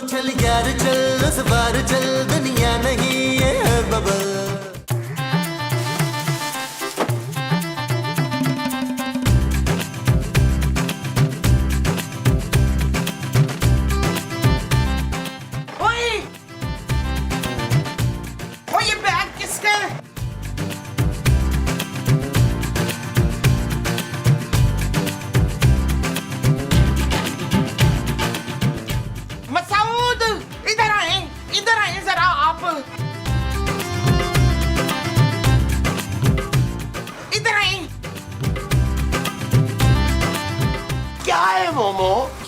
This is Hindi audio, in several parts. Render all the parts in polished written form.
चल यार चल उस बार चल दुनिया नहीं ये बबल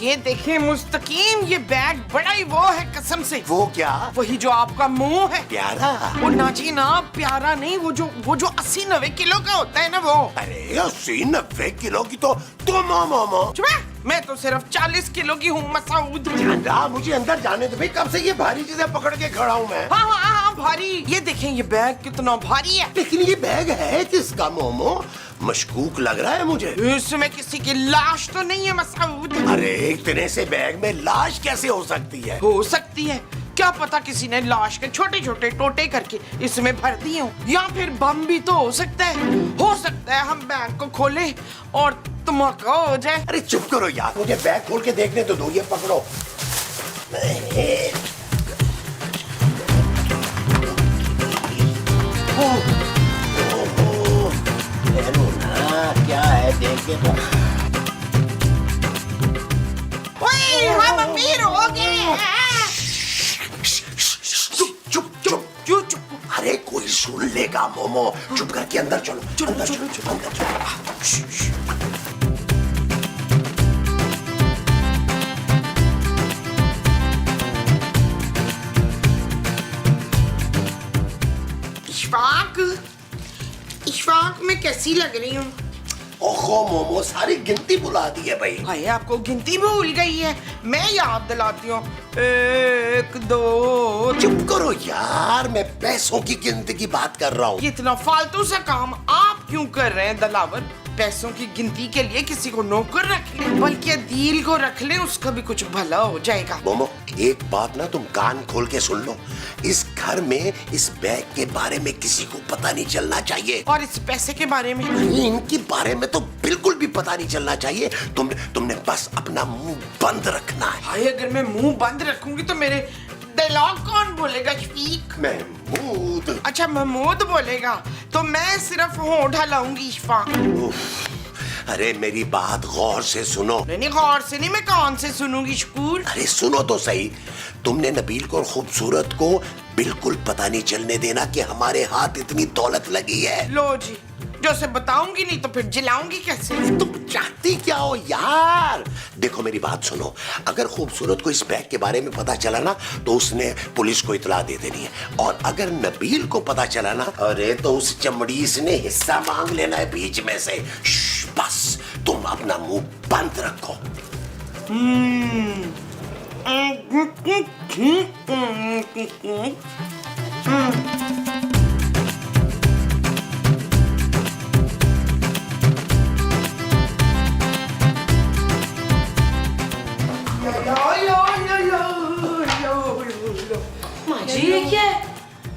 ये देखिए मुस्तकीम, ये बैग बड़ा ही वो है कसम से। वो क्या? वही जो आपका मुंह है। प्यारा? वो नाजी ना, प्यारा नहीं, वो जो 80-90 किलो का होता है ना वो। अरे 80-90 किलो की तो तुम हो मोमो। चुप, मैं तो सिर्फ 40 किलो की हूँ मसूद। मुझे अंदर जाने दो भाई, कब से ये भारी चीजें पकड़ के खड़ा हूँ मैं। हाँ भारी। ये देखें ये बैग कितना भारी है। लेकिन ये बैग है किसका मोमो? मशकूक लग रहा है मुझे। इसमें किसी की लाश तो नहीं है मसूद। अरे इतने से बैग में लाश कैसे हो सकती है? हो सकती है, क्या पता किसी ने लाश के छोटे छोटे टोटे करके इसमें भर दिए हो, या फिर बम भी तो हो सकता है हम बैग को खोले और धमाका हो जाए। अरे चुप करो यार, मुझे बैग खोल के देखने तो दो। ये पकड़ो। क्या है देख के तो। ओए, हम अमीर हो गए। चुप। अरे कोई सुन लेगा मोमो। चुप करके अंदर चलो। अंदर चलो। इशफाक मैं कैसी लग रही हूँ? ओहो मोमो, सारी गिनती बुला दी है भाई। भाई आपको गिनती भूल गई है, मैं याद दिलाती हूँ। 1 2। चुप करो यार, मैं पैसों की गिनती की बात कर रहा हूँ। इतना फालतू सा काम आप क्यों कर रहे हैं दलावर? पैसों की गिनती के लिए किसी को नौकर रख ले, बल्कि दिल को रख ले, उसका भी कुछ भला हो जाएगा। मोमो एक बात ना तुम कान खोल के सुन लो, इस घर में इस बैग के बारे में किसी को पता नहीं चलना चाहिए। और इस पैसे के बारे में? इनके बारे में तो बिल्कुल भी पता नहीं चलना चाहिए। तुमने बस अपना मुंह बंद रखना है। भाई अगर मैं मुंह बंद रखूंगी तो मेरे डायलॉग कौन बोलेगा? शफीक? महमूद। अच्छा महमूद बोलेगा, तो मैं सिर्फ होंठ हिलाऊंगी। इशफाक अरे मेरी बात गौर से सुनो। नहीं गौर से नहीं, मैं कान से सुनूंगी। शकूर अरे सुनो तो सही, तुमने नबील को और खूबसूरत को बिल्कुल पता नहीं चलने देना कि हमारे हाथ इतनी दौलत लगी है। लो जी, जो से बताऊंगी नहीं तो फिर जिलाऊंगी कैसे? तुम चाहती क्या हो यार? देखो मेरी बात सुनो, अगर खूबसूरत को इस बैग के बारे में पता चला ना तो उसने पुलिस को इतला दे देनी है, और अगर नबील को पता चला ना, अरे तो उस चमड़ीस ने हिस्सा मांग लेना है बीच में से। बस तुम अपना मुंह बंद रखो। माजी ये क्या है?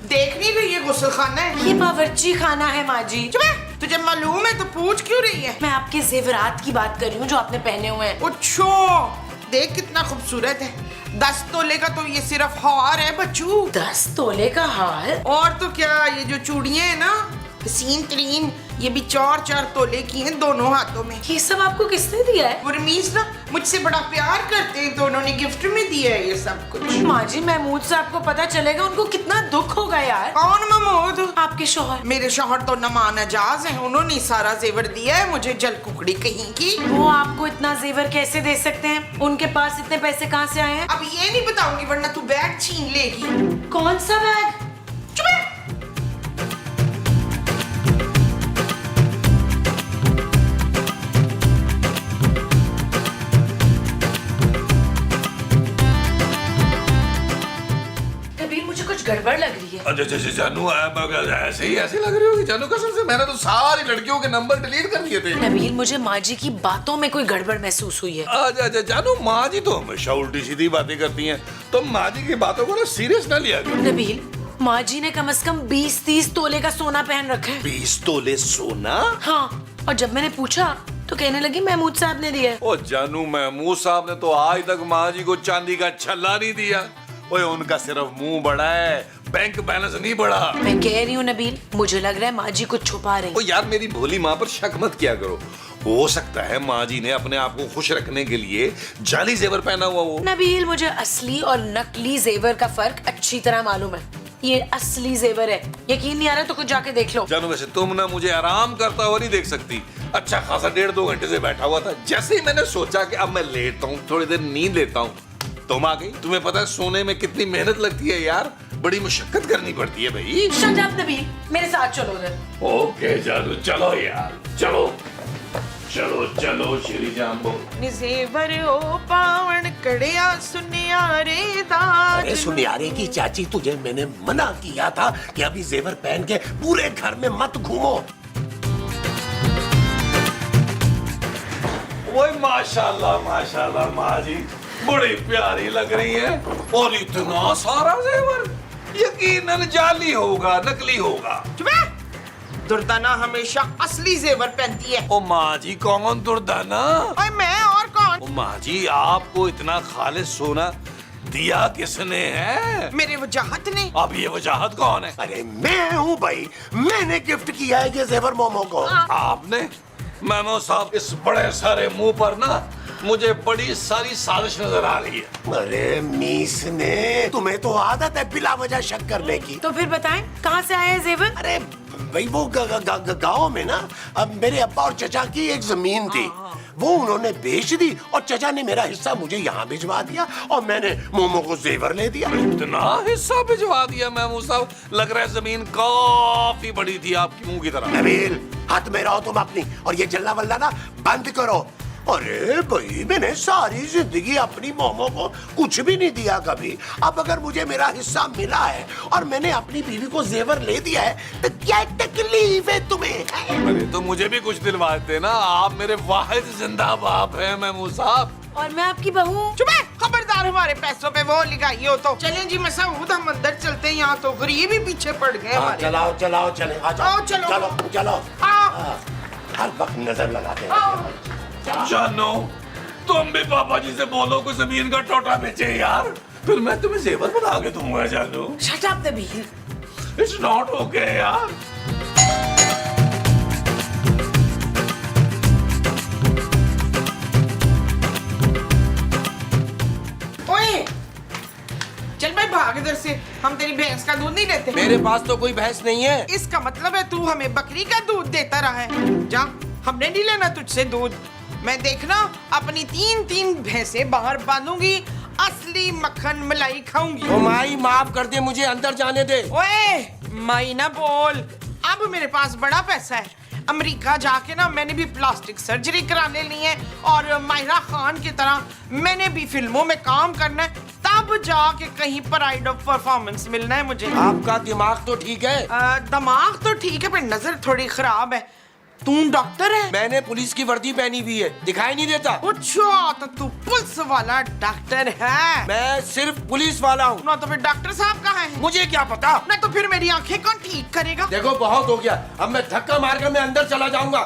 देख नहीं रही है गुस्ल खाना है? ये बावर्ची खाना है माजी। तुझे मालूम है तो पूछ क्यों रही है? मैं आपके जेवरात की बात कर रही हूँ जो आपने पहने हुए हैं। अच्छा, देख कितना खूबसूरत है। 10 तोले का तो ये सिर्फ हार है बच्चू। 10 तोले का हार? और तो क्या, ये जो चूड़ियां है ना हसीन तरीन, ये भी 4-4 तोले की हैं दोनों हाथों में। ये सब आपको किसने दिया है? वो रमीज ना मुझसे बड़ा प्यार करते हैं, दोनों ने गिफ्ट में दिया है ये सब कुछ। माजी महमूद से आपको पता चलेगा, उनको कितना दुख होगा यार। कौन महमूद? आपके शौहर। मेरे शौहर तो नमान अजाज है, उन्होंने सारा जेवर दिया है मुझे, जल कुकड़ी कहीं की। वो आपको इतना जेवर कैसे दे सकते हैं? उनके पास इतने पैसे कहाँ से आए हैं? अब ये नहीं बताऊंगी वरना तू बैग छीन लेगी। कौन सा बैग? कुछ गड़बड़ लग रही है। अच्छा जानू ऐसे लग रही होगी जानू, कसम से मैंने तो सारी लड़कियों के नंबर डिलीट कर दिए थे। नबील, मुझे माँ जी की बातों में कोई गड़बड़ महसूस हुई है। अच्छा जानू, माँ जी तो हमेशा उल्टी सीधी बातें करती हैं, तो माँ जी की बातों को ना सीरियस ना लिया करो। नबील, माँ जी ने कम से कम 20-30 तोले का सोना पहन रखा है। 20 तोले सोना? हाँ, और जब मैंने पूछा तो कहने लगी महमूद साहब ने दिया है। ओ जानू, महमूद साहब ने तो आज तक माँ जी को चांदी का छल्ला नहीं दिया। ओए, उनका सिर्फ मुंह बड़ा है, बैंक बैलेंस नहीं बड़ा। मैं कह रही हूँ नबील, मुझे लग रहा है माँ जी कुछ छुपा रही। ओ यार, मेरी भोली माँ पर शक मत किया करो। हो सकता है माँ जी ने अपने आप को खुश रखने के लिए जाली जेवर पहना हुआ हो। नबील, मुझे असली और नकली जेवर का फर्क अच्छी तरह मालूम है। ये असली जेवर है, यकीन नहीं आ रहा तो कुछ जाके देख लो। जानू, वैसे तुम ना मुझे आराम करता हुआ नहीं देख सकती। अच्छा खासा 1.5-2 घंटे से बैठा हुआ था। जैसे ही मैंने सोचा कि अब मैं लेटता हूँ, थोड़ी देर नींद लेता हूँ, तुम आ गई। तुम्हें पता है सोने में कितनी मेहनत लगती है यार, बड़ी मुशक्कत करनी पड़ती है भाई। शट अप नबील, मेरे साथ चलो उधर। ओके जानू, चलो यार, चलो चलो चलो श्री जाम्बो। निजेवर ओ पावन कड़िया सुनियारे दाज। अरे सुनियारे की चाची, तुझे मैंने मना किया था कि अभी जेवर पहन के पूरे घर में मत घूमो। ओए माशाल्लाह माशाल्लाह, माँ जी बड़ी प्यारी लग रही है। और इतना सारा जेवर, यकीनन जाली होगा, नकली होगा। चुप है। दुर्दाना हमेशा असली जेवर पहनती है। ओ माँ जी, कौन दुर्दाना? ओए मैं और कौन? ओ माँ जी, आपको इतना खालिस सोना दिया किसने है? मेरे वजाहत ने। अब ये वजाहत कौन है? अरे मैं हूँ भाई, मैंने गिफ्ट किया है ये जेवर मोमो को। आपने? मेमो साहब, इस बड़े सारे मुंह पर ना मुझे बड़ी सारी साजिश नजर आ रही है। अरे मीस ने, तुम्हें तो आदत है बिला वजह शक करने की। तो फिर बताएं कहाँ से आया है जेवर? अरे भाई, वो गांव में ना अब मेरे अब्बा और चचा की एक जमीन थी, वो उन्होंने बेच दी और चचा ने मेरा हिस्सा मुझे यहाँ भिजवा दिया और मैंने मोमो को जेवर ले दिया। इतना हिस्सा भिजवा दिया मेमो साहब? लग रहा है जमीन काफी बड़ी थी आपकी मुंह की तरह। नबील, हाथ में रहो तुम अपनी, और ये जल्ला वल्ला ना बंद करो। अरे भाई, मैंने सारी जिंदगी अपनी मोमो को कुछ भी नहीं दिया कभी। अब अगर मुझे मेरा हिस्सा मिला है और मैंने अपनी बीवी को जेवर ले दिया है, तो क्या तकलीफ है तुम्हें? अरे तो मुझे भी कुछ दिलवाते ना, आप मेरे वाहिद जिंदा बाप हैं मेमो साहब। और मैं आपकी बहू। चुप है, खबरदार, हमारे पैसों पे वो लगाई हो तो। चलें जी मसूद, हम अंदर चलते हैं, यहाँ तो गरीब ही पीछे पड़ गए हमारे। चलाओ चलाओ, चले आ जाओ। आओ, चलो। चलो चलो। आओ। हर वक्त नजर लगाते हैं। जानो, तुम भी पापा जी से बोलो कि जमीन का टोटा बेचे यार, फिर मैं तुम्हें जेवर बना के दूंगा। जानो, shut up Nabeel. It's not okay यार। ओए, चल भाई भाग इधर से, हम तेरी भैंस का दूध नहीं लेते। मेरे पास तो कोई भैंस नहीं है। इसका मतलब है तू हमें बकरी का दूध देता रहा है। जा, हमने नहीं लेना तुझसे दूध। मैं देखना अपनी 3-3 भैंसे बाहर बांधूंगी, असली मक्खन मलाई खाऊंगी। ओ माई, माफ कर दे, मुझे अंदर जाने दे। ओए माई ना बोल, अब मेरे पास बड़ा पैसा है। अमेरिका जाके ना मैंने भी प्लास्टिक सर्जरी कराने ली है, और माहिरा खान की तरह मैंने भी फिल्मों में काम करना है, तब जाके कहीं प्राइड ऑफ परफॉर्मेंस मिलना है मुझे। आपका दिमाग तो ठीक है? दिमाग तो ठीक है, पर नजर थोड़ी खराब है। तू डॉक्टर है? मैंने पुलिस की वर्दी पहनी हुई है, दिखाई नहीं देता? अच्छा, तो तू पुलिस वाला डॉक्टर है? मैं सिर्फ पुलिस वाला हूँ। ना तो फिर डॉक्टर साहब कहाँ हैं? मुझे क्या पता। ना तो फिर मेरी आंखें कौन ठीक करेगा? देखो, बहुत हो गया, अब मैं धक्का मारकर मैं अंदर चला जाऊंगा।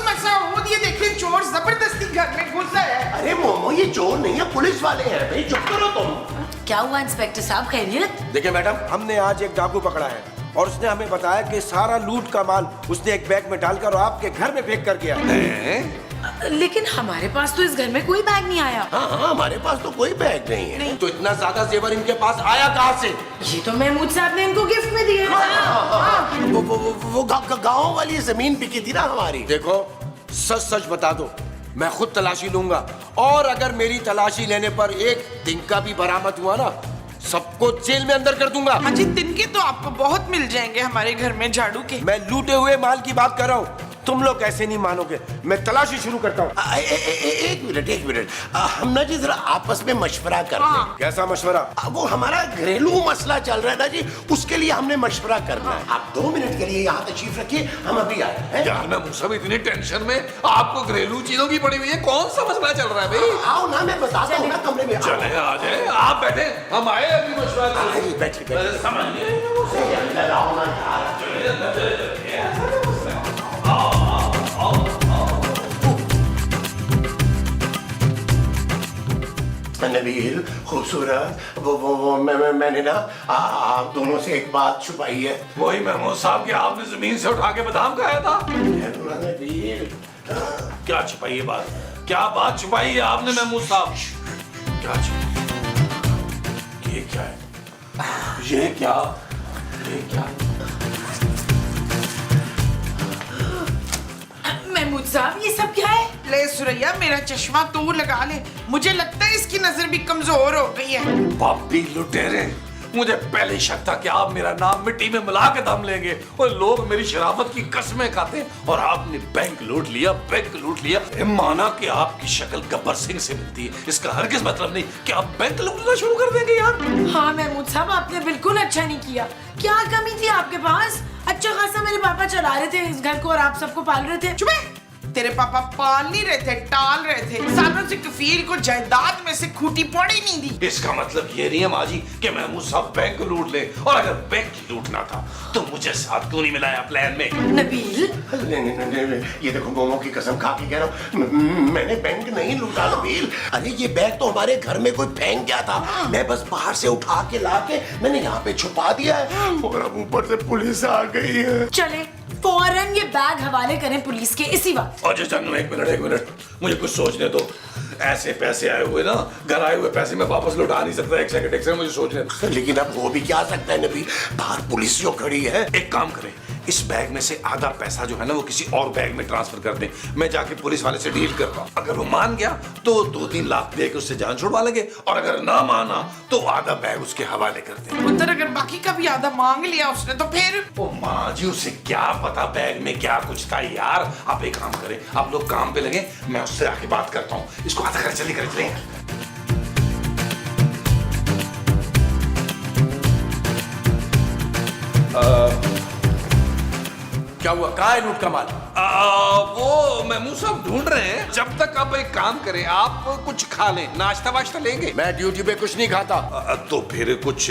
मसूद, ये देखिए चोर जबरदस्ती घर में घुस है। अरे मोमो, ये चोर नहीं है, पुलिस वाले हैं भाई, चुप करो तुम। क्या हुआ इंस्पेक्टर साहब, खैरियत? देखिए मैडम, हमने आज एक डाकू पकड़ा है और उसने हमें बताया कि सारा लूट का माल उसने एक बैग में डालकर आपके घर में फेंक कर गया। लेकिन हमारे पास तो इस घर में कोई बैग नहीं आया। हाँ हाँ, हमारे पास तो कोई बैग नहीं है। नहीं तो इतना ज्यादा जेवर इनके पास आया कहाँ से? ये तो महमूद साहब ने इनको गिफ्ट में दिए। वो गाँव वाली जमीन बिकी थी ना हमारी। देखो, सच सच बता दो, मैं खुद तलाशी लूंगा, और अगर मेरी तलाशी लेने पर एक तिनका भी बरामद हुआ ना, सबको जेल में अंदर कर दूंगा। हाँ जी, तिनके तो आपको बहुत मिल जाएंगे हमारे घर में झाड़ू के। मैं लूटे हुए माल की बात कर रहा हूँ, तुम लोग कैसे नहीं मानोगे, मैं तलाशी शुरू करता हूँ। एक मिनट हम ना जी जरा आपस में मशवरा कर लें। कैसा मशवरा? वो हमारा घरेलू मसला चल रहा है ना जी, उसके लिए हमने मशवरा करना है। आप 2 मिनट के लिए यहाँ तशरीफ रखिए, हम अभी आए हैं। यार मैं मुझे भी इतनी टेंशन में, आपको घरेलू चीजों की पड़ी हुई है, कौन सा मसला चल रहा है भाई? आओ ना, मैं बताता हूँ ना, कमरे में आओ। चले आ जाए, आप बैठे, हम आए अभी मशवरा करने। आइए, बैठिए। समझ लिए आओ ना यार। नबील, खूबसूरत, वो मैंने ना आप दोनों से एक बात छुपाई है। वही महमूद साहब कि आपने जमीन से उठा के बादाम खाया था। नबील, क्या छुपाई है बात? क्या बात छुपाई है आपने महमूद साहब? क्या छुपाई? ये क्या है? ये क्या? महमूद साहब, ये सब क्या है? ले सुरैया, मेरा चश्मा तू लगा ले, मुझे लगता है इसकी नजर भी कमजोर हो गई है। पापी लुटेरे, मुझे पहले शक था कि आप मेरा नाम मिट्टी में मिला के दम लेंगे और लोग मेरी शराफत की कस्में खाते हैं, और आपने बैंक लूट लिया। माना कि आपकी शक्ल गब्बर सिंह से मिलती है, इसका हरगिज मतलब नहीं कि आप बैंक लूटना शुरू कर देंगे यार। हाँ महमूद साहब, आपने बिल्कुल अच्छा नहीं किया। क्या कमी थी आपके पास? अच्छा खासा मेरे पापा चला रहे थे इस घर को और आप सबको पाल रहे थे। चुप है। तेरे पापा पाल नहीं रहे थे, टाल रहे थे। सालों से कफील को जायदाद में से खूटी पड़ी नहीं दी। इसका मतलब ये नहीं है माँ जी कि महमूद साहब बैंक लूट ले, और अगर बैंक लूटना था तो मुझे साथ क्यों नहीं मिलाया प्लान में? नबील, नहीं, ये देखो, मोमो की कसम खा के कह रहा हूँ, मैंने बैंक नहीं लूटा नबील। अरे ये बैग तो हमारे घर में कोई फेंक गया था, मैं बस बाहर से उठा के लाके मैंने यहाँ पे छुपा दिया है, और अब ऊपर से पुलिस आ गई है। चले फौरन ये बैग हवाले करें पुलिस के इसी वक्त। और जानू, एक मिनट, मुझे कुछ सोचने दो। ऐसे पैसे आए हुए ना, घर आए हुए पैसे मैं वापस लौटा नहीं सकता। एक सेकंड मुझे सोचने दो। लेकिन अब हो भी क्या सकता है नबी, बाहर पुलिस जो खड़ी है। एक काम करें, इस बैग में से आधा पैसा जो है ना वो किसी और बैग में ट्रांसफर कर दें, मैं जाके पुलिस वाले से डील करता हूँ। अगर वो मान गया तो 2-3 लाख दे के उससे जान छुड़वा लेंगे, और अगर ना माना तो आधा बैग उसके हवाले कर दें। उधर अगर बाकी का भी आधा मांग लिया उसने तो फिर? ओ माँ जी, उसे क्या पता बैग में क्या कुछ था यार। आप एक काम करें, आप लोग काम पे लगे, मैं उससे आके बात करता हूँ। इसको आधा कर चले क्या हुआ? कहाँ है लूट का माल? वो महमूद साहब ढूंढ रहे हैं। जब तक आप एक काम करें, आप कुछ खा लें, नाश्ता वाश्ता लेंगे? मैं ड्यूटी पे कुछ नहीं खाता। तो फिर कुछ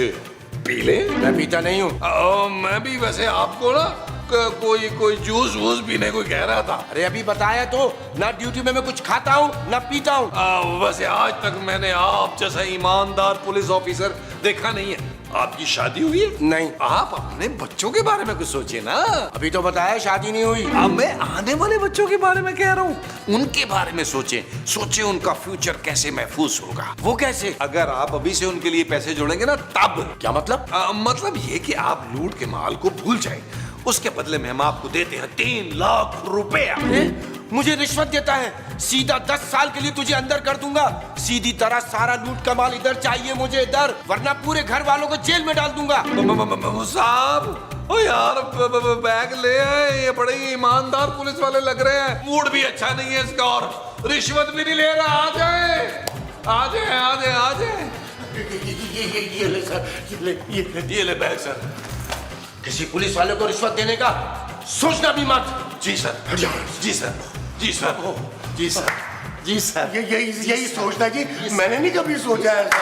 पी ले। मैं पीता नहीं हूँ। मैं भी वैसे आपको ना कोई जूस वूस पीने को कह रहा था। अरे अभी बताया तो, ना ड्यूटी में मैं कुछ खाता हूँ ना पीता हूँ। वैसे आज तक मैंने आप जैसा ईमानदार पुलिस ऑफिसर देखा नहीं है। आपकी शादी हुई है? नहीं। आप अपने बच्चों के बारे में कुछ सोचिए ना। अभी तो बताया शादी नहीं हुई। अब मैं आने वाले बच्चों के बारे में कह रहा हूँ, उनके बारे में सोचे उनका फ्यूचर कैसे महफूज होगा। वो कैसे? अगर आप अभी से उनके लिए पैसे जोड़ेंगे ना तब। क्या मतलब? मतलब ये कि आप लूट के माल को भूल जाए, उसके बदले में हम आपको देते हैं 3 लाख रुपया। मुझे रिश्वत देता है? सीधा 10 साल के लिए तुझे अंदर कर दूंगा। सीधी तरह सारा लूट का माल इधर चाहिए मुझे, इधर, वरना पूरे घर वालों को जेल में डाल दूंगा। साहब, ओ यार बैग ले आए, ये बड़े ईमानदार पुलिस वाले लग रहे हैं। मूड भी अच्छा नहीं है इसका, और रिश्वत भी नहीं ले रहा। आ जाए। ये ले सर, ये ले बैग सर। किसी पुलिस वाले को रिश्वत देने का सोचना भी मत। जी सर, जी सर, जी सर, जी सर, जी सर। यही सोचना जी, मैंने नहीं कभी सोचा ऐसा।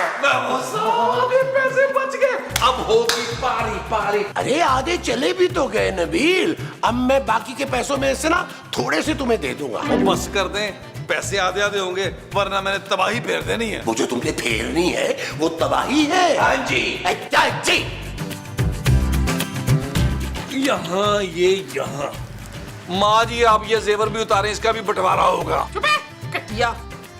पैसे बच गए, अब होगी पारी। अरे आधे चले भी तो गए नबील, अब मैं बाकी के पैसों में से ना थोड़े से तुम्हें दे दूंगा। बस कर दें, पैसे आधे होंगे, वरना मैंने तबाही फेर देनी है। वो जो तुमने फेरनी है वो तबाही है। हाँ जी। अच्छा जी। यहाँ माँ जी, आप ये जेवर भी उतारें, इसका भी बंटवारा होगा। चुप है, कटिया।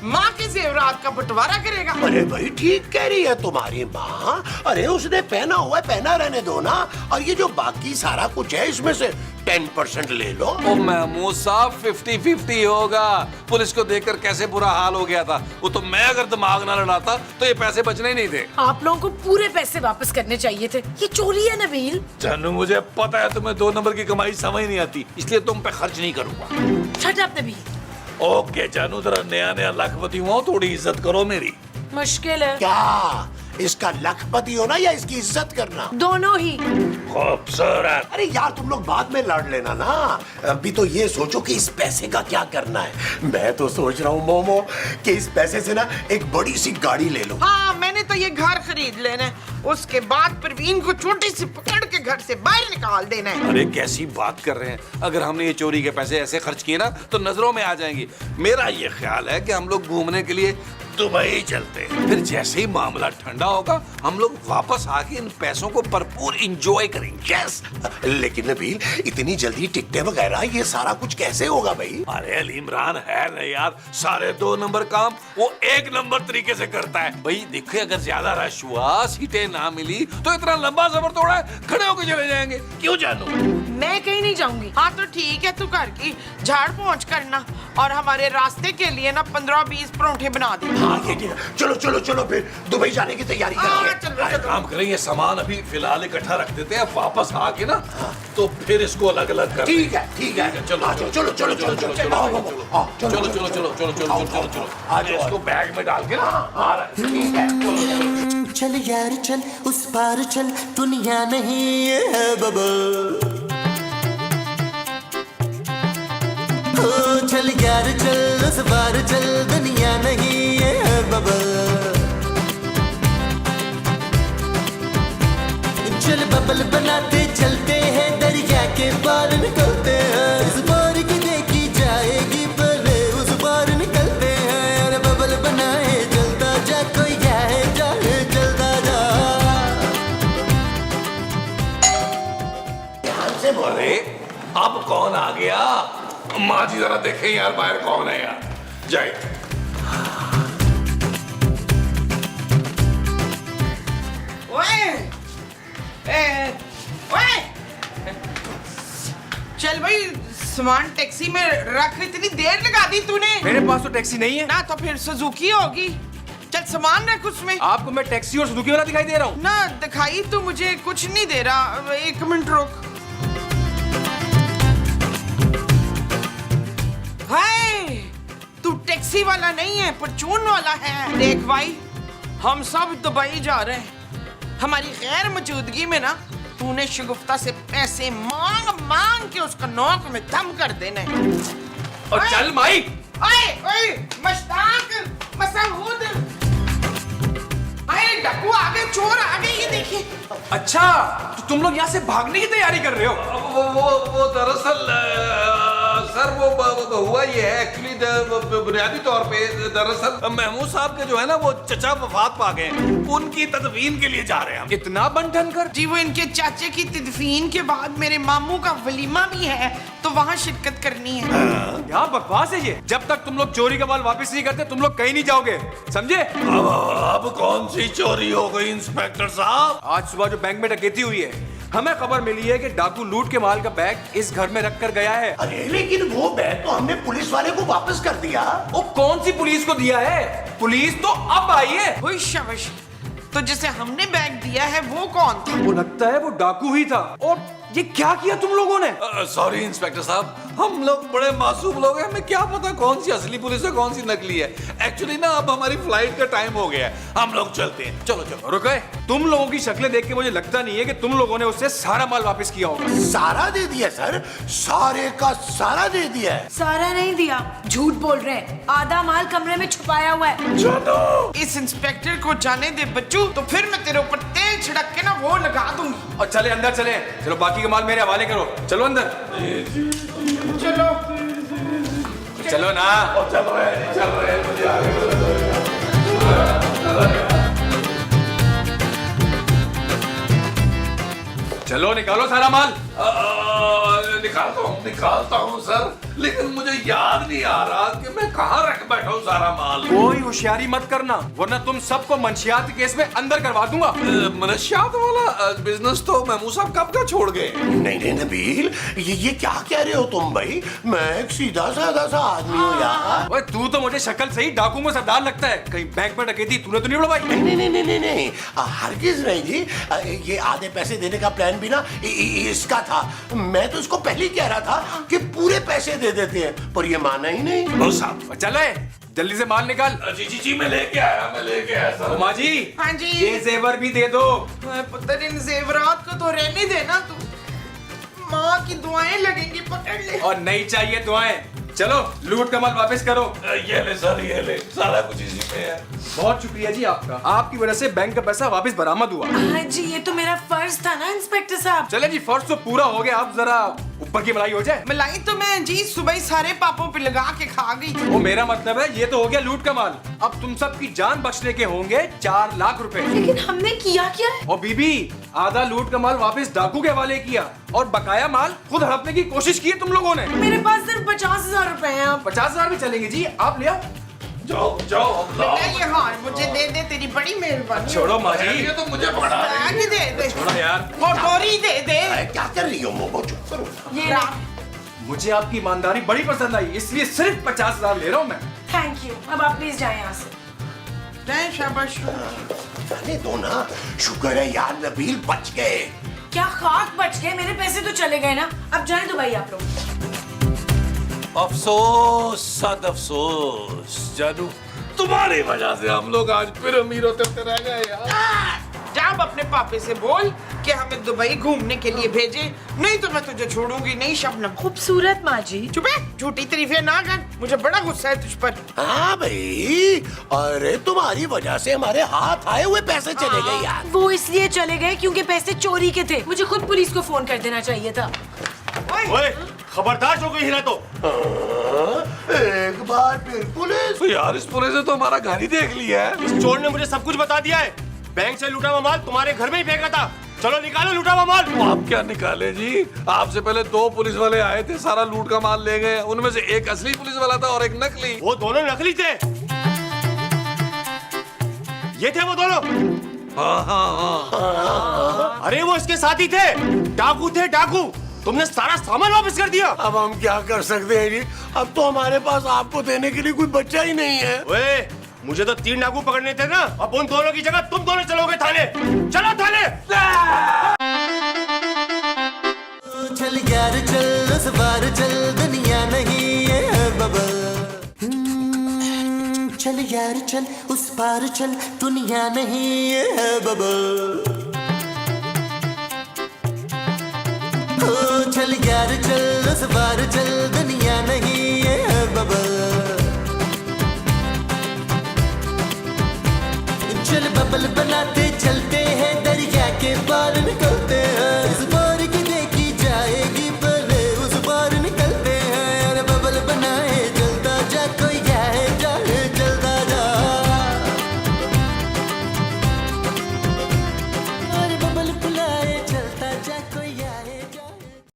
माँ के जेवरात का बंटवारा करेगा। अरे भाई ठीक कह रही है तुम्हारी माँ। अरे उसने पहना हुआ है, पहना रहने दो ना। और ये जो बाकी सारा कुछ है इसमें से 10% ले लो। ओ महमूद साहब 50-50 होगा। पुलिस को देखकर कैसे बुरा हाल हो गया था। वो तो मैं अगर दिमाग ना लड़ाता तो ये पैसे बचने ही नहीं थे। आप लोगों को पूरे पैसे वापस करने चाहिए थे। ये चोरी है नबील। जानू मुझे पता है तुम्हें 2 नंबर की कमाई समझ नहीं आती, इसलिए तुम पे खर्च नहीं करूंगा। Shut up Nabeel. ओके जानू, जरा नया नया लखपति हुआ हूं, थोड़ी इज्जत करो मेरी। मुश्किल है। क्या इसका लखपति होना या इसकी इज्जत करना? दोनों ही। खूबसूरत। अरे यार तुम लोग बाद में लड़ लेना ना। अभी तो ये सोचो कि इस पैसे का क्या करना है। मैं तो सोच रहा हूँ मोमो कि इस पैसे से ना एक बड़ी सी गाड़ी ले लो। हाँ, मैंने तो ये घर खरीद लेना है। उसके बाद परवीन को छोटी सी पकड़ के घर से बाहर निकाल देना है। अरे कैसी बात कर रहे हैं। अगर हमने ये चोरी के पैसे ऐसे खर्च किए ना तो नजरों में आ जाएंगे। मेरा ये ख्याल है कि हम लोग घूमने के लिए दुबई चलते हैं। फिर जैसे ही मामला ठंडा होगा हम लोग वापस आके इन पैसों को भरपूर एंजॉय करेंगे। यस, लेकिन नबील इतनी जल्दी टिकटें वगैरह ये सारा कुछ कैसे होगा भाई? अरे अली इमरान है ना यार, सारे 2 नंबर काम वो 1 नंबर तरीके से करता है। भाई देखिए अगर ज्यादा रश हुआ, सीटें ना मिली तो इतना लंबा सफर थोड़ा है, खड़े होकर चले जाएंगे। क्यों जानू? मैं कहीं नहीं जाऊंगी। हाँ तो ठीक है, तू घर की झाड़ पहुँच करना और हमारे रास्ते के लिए ना 15-20 परोठे बना दे। हाँ ये ठीक है। चलो चलो चलो फिर दुबई जाने की तैयारी करेंगे। अरे काम करेंगे, सामान अभी फिलहाल इकट्ठा रख देते हैं, वापस आके ना तो फिर इसको अलग अलग कर। ठीक है ठीक है। चलो आ जाओ, चलो चलो चलो चलो चलो आओ, आओ, चलो चलो चलो चलो चलो चलो चलो चलो आ जाओ। इसको बैग में डाल के ना आ रहा है। ठीक है। चल यार चल उस पार चल, दुनिया नहीं ये है बबल। ओ चल यार चल उस पार चल, दुनिया नहीं ये है बबल। चल बबल बनाते चलते हैं, दरिया के पार निकलते हैं। इस पार की देखी जाएगी पहले उस पार निकलते हैं। अरे बबल बनाए चलता जा, कोई जाए जाए चलता जा। अरे अब कौन आ गया? माँ जी जरा देखें यार बाहर कौन है यार। जय चल भाई, सामान टैक्सी में रख। इतनी देर लगा दी तूने। मेरे पास तो टैक्सी नहीं है ना तो फिर सुजुकी होगी। चल सामान रख उसमें। आपको मैं टैक्सी और सुजुकी वाला दिखाई दे रहा हूँ। ना दिखाई तो मुझे कुछ नहीं दे रहा। 1 मिनट रुक। हाय, तू टैक्सी वाला नहीं है, परचून वाला है। देख भाई, हम सब दुबई जा रहे हैं। हमारी गैर मौजूदगी में ना तूने शगुफ्ता से पैसे मांग मांग के उसका नौक में दम कर देना है। और चल माई। ओए ओए मशताक, मसऊद, आए डाकू आ गए, चोर आ गए, ये देखिए। अच्छा तो तुम लोग यहाँ से भागने की तैयारी कर रहे हो? वो दरअसल सर वो हुआ ये है एक्चुअली बुनियादी तौर पे दरअसल महमूद साहब के जो है ना वो चचा वफात पा गए, उनकी तदफीन के लिए जा रहे हैं हम। इतना बंटन कर? जी वो इनके चाचे की तदफीन के बाद मेरे मामू का वलीमा भी है, तो वहाँ शिरकत करनी है। क्या बकवास है ये? जब तक तुम लोग चोरी का माल वापस नहीं करते तुम लोग कहीं नहीं जाओगे, समझे? अब कौन सी चोरी हो गई इंस्पेक्टर साहब? आज सुबह जो बैंक में डकैती हुई है, हमें खबर मिली है कि डाकू लूट के माल का बैग इस घर में रख कर गया है। अरे लेकिन वो बैग तो हमने पुलिस वाले को वापस कर दिया। वो कौन सी पुलिस को दिया है? पुलिस तो अब आई है। ओए शाबाश, तो जिसे हमने बैग दिया है वो कौन था? वो लगता है वो डाकू ही था। और ये क्या किया तुम लोगों ने? सॉरी इंस्पेक्टर साहब, हम लोग बड़े मासूम लोग हैं, हमें क्या पता कौन सी असली पुलिस है कौन सी नकली है। एक्चुअली ना अब हमारी फ्लाइट का टाइम हो गया है, हम लोग चलते हैं। चलो चलो। रुके, तुम लोगों की शक्लें देख के मुझे लगता नहीं है कि तुम लोगों ने उससे सारा माल वापस किया होगा। सारा दे दिया सर, सारे का सारा दे दिया है। सारा नहीं दिया, झूठ बोल रहे हैं। आधा माल कमरे में छुपाया हुआ है। इस इंस्पेक्टर को जाने दे बच्चू, तो फिर मैं तेरे ऊपर तेल छिड़क के ना वो लगा दूंगी। और चले अंदर चले, चलो बाकी का माल मेरे हवाले करो। चलो अंदर। चलो चलो ना। चल रहे हैं, मुझे आगे चलो निकालो सारा माल। निकालता हूँ। निकालता हूँ सर, लेकिन मुझे याद नहीं आ रहा कि मैं कहाँ रख बैठा हूँ सारा माल। कोई होशियारी मत करना, वरना तुम सबको मंशियात केस में अंदर करवा दूंगा। मनशियात वाला बिजनेस तो महमूद साहब कब का छोड़ गए। नहीं नहीं नबील, ये क्या कह रहे हो तुम भाई? मैं एक सीधा साधा सा आदमी हूँ यार। ओए तू तो मुझे शक्ल से ही डाकू में सरदार लगता है। कहीं बैंक में डकैती तूने तो नहीं उड़वाई? नहीं नहीं नहीं नहीं नहीं, हरगिज नहीं जी। ये आधे पैसे देने का प्लान भी ना इसका था। मैं तो इसको पहले ही कह रहा था कि पूरे पैसे दे देते हैं, पर ये माना ही नहीं। महमूद साहब चले जल्दी से माल निकाल। जी मैं लेके आया सर। उमा जी, हाँ जी। ये जेवर भी दे दो। पुत्र इन जेवरात को तो रहने देना तू, माँ की दुआएं लगेंगी, पकड़ ले। और नहीं चाहिए दुआएं, चलो लूट का माल वापस करो। ये ले सर, ये ले, सारा कुछ इसी पे है। बहुत शुक्रिया जी आपका, आपकी वजह से बैंक का पैसा वापस बरामद हुआ। हाँ जी, ये तो मेरा फर्ज था ना इंस्पेक्टर साहब। चले जी, फर्ज तो पूरा हो गया, अब जरा ऊपर की मलाई हो जाए। मलाई तो मैं जी सुबह ही सारे पापों पे लगा के खा गई। वो मेरा मतलब है, ये तो हो गया लूट का माल। अब तुम सब की जान बचने के होंगे 4 लाख रुपए। लेकिन हमने किया क्या है? और बीबी, आधा लूट का माल वापस डाकू के हवाले किया और बकाया माल खुद हड़पने की कोशिश की है तुम लोगों ने। मेरे पास सिर्फ 50,000 रुपए हैं। अब 50,000 भी चलेंगे जी, आप ले आओ। जाओ अब लाओ। बेटा ये हार मुझे दे दे, तेरी बड़ी मेहरबानी। छोड़ो माँ जी, ये तो मुझे पड़ा है। बैग दे दे, छोड़ो यार। और डोरी दे दे। क्या कर रही हो मोमो? चुप करो। ये मुझे आपकी ईमानदारी बड़ी पसंद आई, इसलिए सिर्फ 50,000 ले रहा हूँ मैं। Thank you. अब आप प्लीज जाएं यहाँ से। जय शाबाश। जाने दो ना, शुक्र है यार नबील बच गए। क्या खाक बच गए, मेरे पैसे तो चले गए ना। अब जाएं दुबई आप लोग। अफसोस सद अफसोस जानू, तुम्हारी वजह से हम लोग आज फिर अमीर होते रह गए यार। जा अब अपने पापे से बोल कि हमें दुबई घूमने के लिए भेजे, नहीं तो मैं तुझे छोड़ूंगी नहीं शबनम। खूबसूरत माँ जी। चुप है, झूठी तारीफें ना कर, मुझे बड़ा गुस्सा है तुझ पर। हाँ भाई, अरे तुम्हारी वजह से हमारे हाथ आए हुए पैसे चले गए यार। वो इसलिए चले गए क्योंकि पैसे चोरी के थे। मुझे खुद पुलिस को फोन कर देना चाहिए था। ओए, खबरदार जो कोई हिला तो। एक बार फिर पुलिस। तो यार इस पूरे से तो हमारा घर ही देख लिया है। इस चोर ने मुझे सब कुछ बता दिया है। बैंक से लूटा हुआ माल तुम्हारे घर में ही फेंका था। चलो निकालो लूटा हुआ माल। आप क्या निकाले जी, आपसे पहले 2 पुलिस वाले आए थे, सारा लूट का माल ले गए। उनमें से एक असली पुलिस वाला था और एक नकली। वो दोनों नकली थे। ये थे वो दोनों। हाँ। अरे वो इसके साथी थे, डाकू थे डाकू। तुमने सारा सामान वापस कर दिया। अब हम क्या कर सकते हैं जी? अब तो हमारे पास आपको देने के लिए कोई बच्चा ही नहीं है। ओए, मुझे तो 3 डाकू पकड़ने थे ना। अब उन दोनों की जगह तुम दोनों चलोगे थाने। चलो थाने। चल यार चल, उस बार चल, दुनिया नहीं है बबल। चल यार चल, उस पार चल, दुनिया नहीं है बबल। चल यार चल, उस बार चल, दुनिया